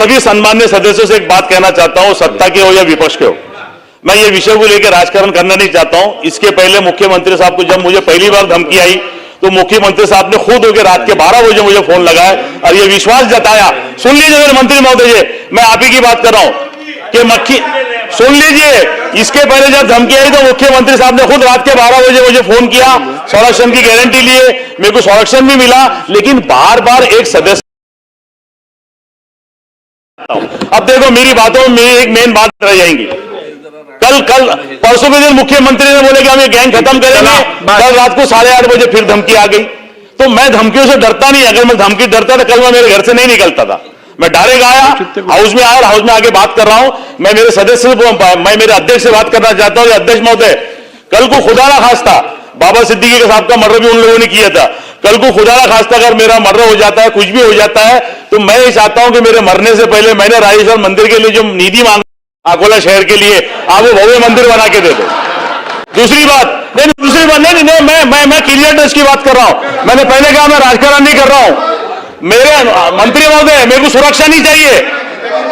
सभी सम्मान्य सदस्यों से एक बात कहना चाहता हूं, सत्ता के हो या विपक्ष के हो, मैं ये विषय को लेकर राजकारण करना नहीं चाहता हूं। इसके पहले मुख्यमंत्री साहब को जब मुझे पहली बार धमकी आई तो मुख्यमंत्री साहब ने खुद होकर रात के 12 बजे मुझे फोन लगाया और ये विश्वास जताया। सुन लीजिए मेरे मंत्री महोदय जी, मैं आप ही की बात कर रहा हूं कि मक्खी, सुन लीजिए, इसके पहले जब धमकी आई तो मुख्यमंत्री साहब ने खुद रात के 12 बजे मुझे फोन किया, संरक्षण की गारंटी लिए, मेरे को संरक्षण भी मिला, लेकिन बार बार एक सदस्य। अब देखो मेरी बातों में एक मेन बात रह जाएंगी। कल परसों के दिन मुख्यमंत्री ने बोले कि हम ये गैंग खत्म करेंगे, कल रात को 8:30 बजे फिर धमकी आ गई। तो मैं धमकियों से डरता नहीं, अगर मैं धमकी डरता तो कल मैं मेरे घर से नहीं निकलता था, मैं डायरेक्ट आया, हाउस में आया, हाउस में आके बात कर रहा हूं। मैं मेरे सदस्य, मैं मेरे अध्यक्ष से बात करना चाहता हूं। अध्यक्ष महोदय, कल को खुदा ना खास्ता, बाबा सिद्दीकी के साहब का मर्डर भी उन लोगों ने किया था, कल को खुदा ना खास्ता अगर मेरा मर्डर हो जाता है, कुछ भी हो जाता है, तो मैं ये चाहता हूं कि मेरे मरने से पहले मैंने राजेश्वर मंदिर के लिए जो निधि मांगा अकोला शहर के लिए, आप वो भव्य मंदिर बना के दे दो। दूसरी बात मैं क्लियरनेस की बात कर रहा हूं। मैंने पहले कहा मैं राजकारण नहीं कर रहा हूं। मेरे मंत्री महोदय, मेरे को सुरक्षा नहीं चाहिए,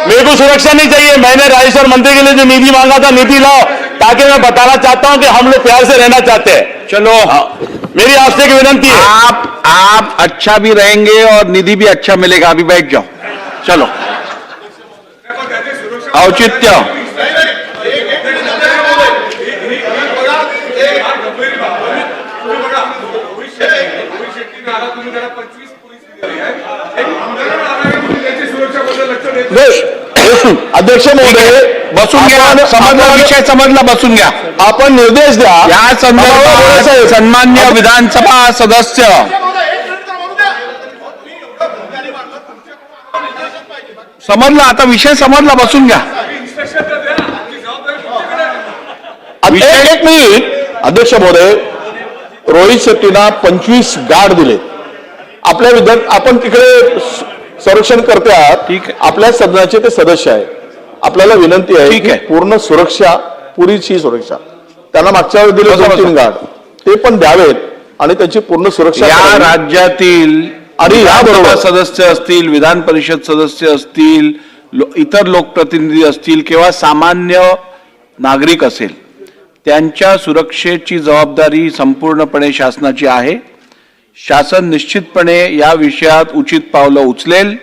मेरे को सुरक्षा नहीं चाहिए। मैंने राजेश्वर मंदिर के लिए जो निधि मांगा था, निधि लाओ, ताकि मैं बताना चाहता हूं कि हम लोग प्यार से रहना चाहते हैं। चलो, मेरी आपसे एक विनंती है, आप अच्छा भी रहेंगे और निधि भी अच्छा मिलेगा। अभी बैठ जाओ, चलो। औचित्य, अध्यक्ष महोदय, बसून घ्या, समजला विषय, समजला, बसून घ्या। आपण निर्देश द्या या संदर्भात सन्मान्य विधानसभा सदस्य समजला, आता विषय समजला, बसून घ्या। एक मिनिट अध्यक्ष महोदय, रोहित शेट्टींना 25 गार्ड दिले आपल्या आपण तिकडे संरक्षण करते आहात, ठीक आहे, आपल्या सदनाचे ते सदस्य आहे, आपल्याला विनंती आहे ठीक की आहे, पूर्ण सुरक्षा, पुरीची सुरक्षा त्यांना मागच्या वेळी दिले 2-3 गार्ड, ते पण द्यावेत आणि त्याची पूर्ण सुरक्षा या राज्यातील आणि याबरोबर सदस्य असतील, विधान परिषद सदस्य असतील, इतर लोकप्रतिनिधी असतील किंवा सामान्य नागरिक असेल, त्यांच्या सुरक्षेची जबाबदारी संपूर्णपणे शासनाची आहे। शासन निश्चितपणे या विषयात उचित पावलं उचलेल।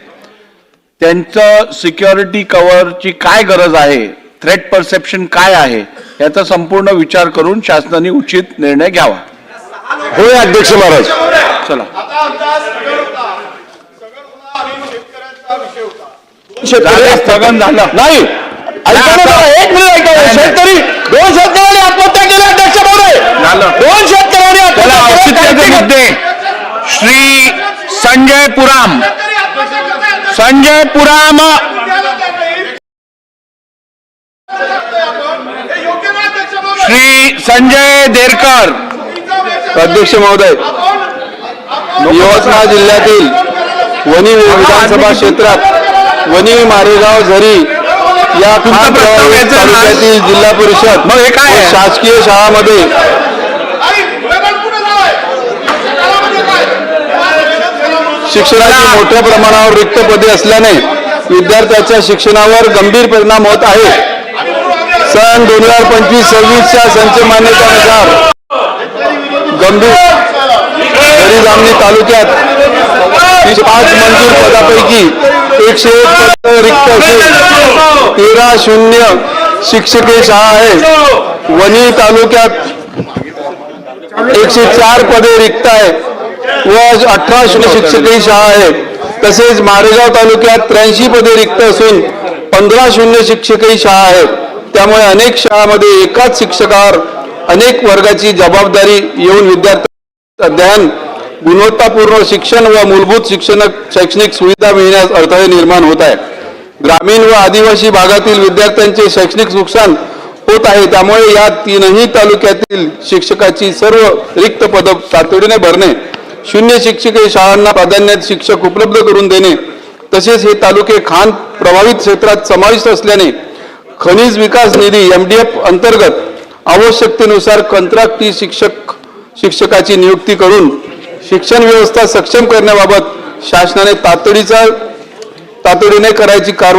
त्यांचं सिक्युरिटी कव्हरची काय गरज आहे, थ्रेट परसेप्शन काय आहे, याचा संपूर्ण विचार करून शासनाने उचित निर्णय घ्यावा। होय अध्यक्ष महाराज, चला। स्थगन झालं नाही, एक मिनिट ऐका, शेतकरी 2 शेतकऱ्यांनी आत्महत्या केली अध्यक्ष महोदय, 2 शेतकऱ्यांनी आत्महत्या केली। मुद्दे श्री संजय पुराम, श्री संजय देरकर। अध्यक्ष महोदय, यवतमाळ जिल्ह्यातील वणी विधानसभा क्षेत्रात वणी, मारेगाव, झरी या तालुक्यातील जिल्हा परिषद शासकीय शाळांमध्ये शिक्षणाची मोठ्या प्रमाणावर रिक्त पदे असल्याने विद्यार्थ्यांच्या शिक्षणावर गंभीर परिणाम होत आहे। सन 2025-26च्या संच मान्यतेनुसार झरी जामणी तालुक्यात 5 मंजूर पदापैकी 101 पद रिक्त असून 13 शून्य शिक्षकीय शाळा आहे। वणी तालुक्यात 104 पदे रिक्त आहे व 18 शून्य शिक्षकीय शाळा आहे। तसेच मारेगाव तालुक्यात 83 पदे रिक्त असून 15 शून्य शिक्षकीय शाळा आहेत। त्यामुळे अनेक शाळांमध्ये एकाच शिक्षकावर अनेक वर्गाची जबाबदारी येऊन विद्यार्थी अध्ययन, गुणवत्तापूर्ण शिक्षण व मूलभूत शैक्षणिक सुविधा मिळण्यास अडथळे निर्माण होत आहे। ग्रामीण व आदिवासी भागातील विद्यार्थ्यांचे शैक्षणिक नुकसान होत आहे। त्यामुळे या 3ही तालुक्यातील शिक्षकाची सर्व रिक्त पद तातडीने भरणे, शून्य शिक्षकीय शाळांना प्राधान्य शिक्षक उपलब्ध करून देणे, तसेच हे तालुके खाण प्रभावित क्षेत्रात समाविष्ट असल्याने खनिज विकास निधी MDF अंतर्गत आवश्यकतेनुसार कंत्राटी शिक्षकाची नियुक्ती करून शिक्षण व्यवस्था सक्षम करण्याबाबत शासनाने तातडीने करायची कारवाई